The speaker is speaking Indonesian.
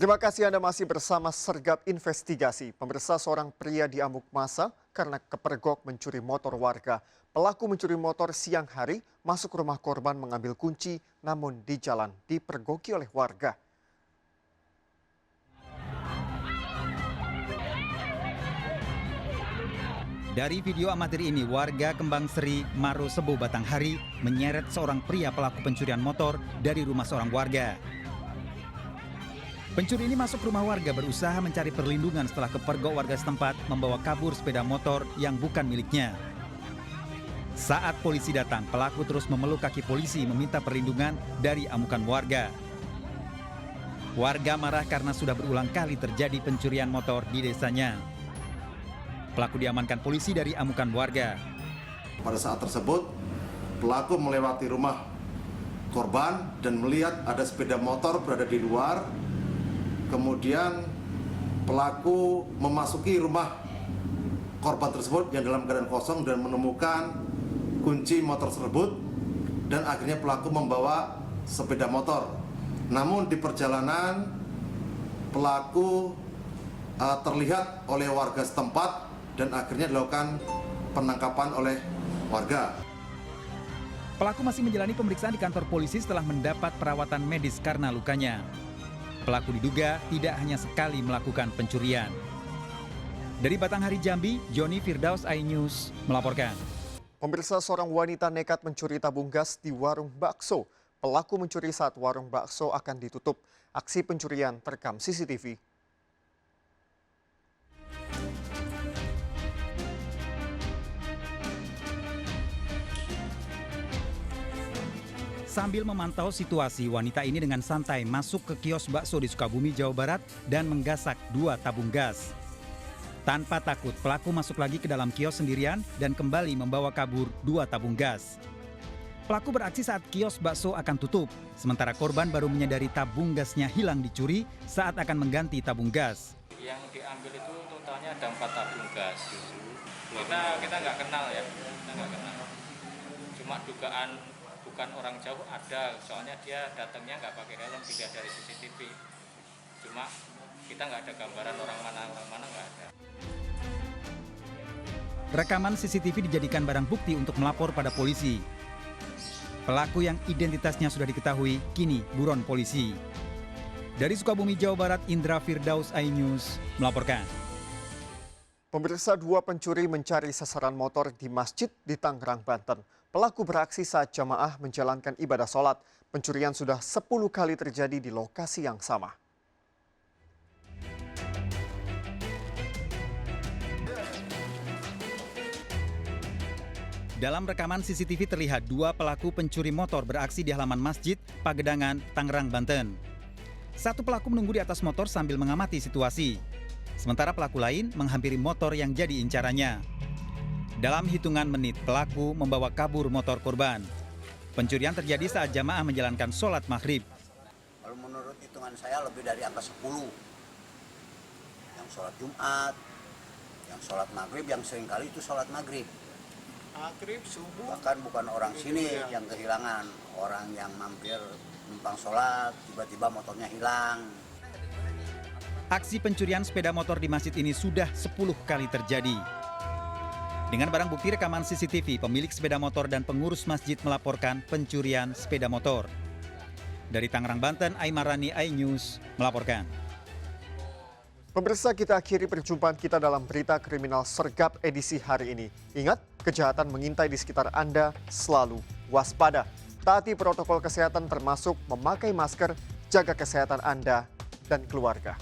Terima kasih Anda masih bersama Sergap Investigasi. Pemirsa, seorang pria diamuk massa karena kepergok mencuri motor warga. Pelaku mencuri motor siang hari, masuk rumah korban mengambil kunci, namun di jalan dipergoki oleh warga. Dari video amatir ini, warga Kembang Seri, Maro Sebo, Batanghari menyeret seorang pria pelaku pencurian motor dari rumah seorang warga. Pencuri ini masuk rumah warga berusaha mencari perlindungan setelah kepergok warga setempat membawa kabur sepeda motor yang bukan miliknya. Saat polisi datang, pelaku terus memeluk kaki polisi meminta perlindungan dari amukan warga. Warga marah karena sudah berulang kali terjadi pencurian motor di desanya. Pelaku diamankan polisi dari amukan warga. Pada saat tersebut, pelaku melewati rumah korban dan melihat ada sepeda motor berada di luar. Kemudian pelaku memasuki rumah korban tersebut yang dalam keadaan kosong dan menemukan kunci motor tersebut, dan akhirnya pelaku membawa sepeda motor. Namun di perjalanan pelaku terlihat oleh warga setempat dan akhirnya dilakukan penangkapan oleh warga. Pelaku masih menjalani pemeriksaan di kantor polisi setelah mendapat perawatan medis karena lukanya. Pelaku diduga tidak hanya sekali melakukan pencurian. Dari Batanghari, Jambi, Joni Firdaus, iNews melaporkan. Pemirsa, seorang wanita nekat mencuri tabung gas di warung bakso. Pelaku mencuri saat warung bakso akan ditutup. Aksi pencurian terekam CCTV. Sambil memantau situasi, wanita ini dengan santai masuk ke kios bakso di Sukabumi, Jawa Barat dan menggasak 2 tabung gas. Tanpa takut, pelaku masuk lagi ke dalam kios sendirian dan kembali membawa kabur 2 tabung gas. Pelaku beraksi saat kios bakso akan tutup, sementara korban baru menyadari tabung gasnya hilang dicuri saat akan mengganti tabung gas. Yang diambil itu totalnya ada 4 tabung gas. Kita nggak kenal ya, kita nggak kenal. Cuma dugaan bukan orang jauh ada, soalnya dia datangnya nggak pakai helm, dilihat dari CCTV. Cuma kita nggak ada gambaran orang mana nggak ada. Rekaman CCTV dijadikan barang bukti untuk melapor pada polisi. Pelaku yang identitasnya sudah diketahui kini buron polisi. Dari Sukabumi, Jawa Barat, Indra Firdaus, iNews melaporkan. Pemirsa, 2 pencuri mencari sasaran motor di masjid di Tangerang, Banten. Pelaku beraksi saat jamaah menjalankan ibadah sholat. Pencurian sudah 10 kali terjadi di lokasi yang sama. Dalam rekaman CCTV terlihat 2 pelaku pencuri motor beraksi di halaman masjid Pagedangan, Tangerang, Banten. Satu pelaku menunggu di atas motor sambil mengamati situasi. Sementara pelaku lain menghampiri motor yang jadi incarannya. Dalam hitungan menit, pelaku membawa kabur motor korban. Pencurian terjadi saat jamaah menjalankan sholat maghrib. Kalau menurut hitungan saya lebih dari angka 10. Yang sholat Jumat, yang sholat maghrib, yang seringkali itu sholat maghrib. Maghrib, subuh. Bahkan bukan orang sini yang kehilangan, orang yang mampir numpang sholat, tiba-tiba motornya hilang. Aksi pencurian sepeda motor di masjid ini sudah 10 kali terjadi. Dengan barang bukti rekaman CCTV, pemilik sepeda motor dan pengurus masjid melaporkan pencurian sepeda motor. Dari Tangerang, Banten, Aimarani, iNews melaporkan. Pemirsa, kita akhiri perjumpaan kita dalam berita kriminal Sergap edisi hari ini. Ingat, kejahatan mengintai di sekitar Anda, selalu waspada. Taati protokol kesehatan termasuk memakai masker, jaga kesehatan Anda dan keluarga.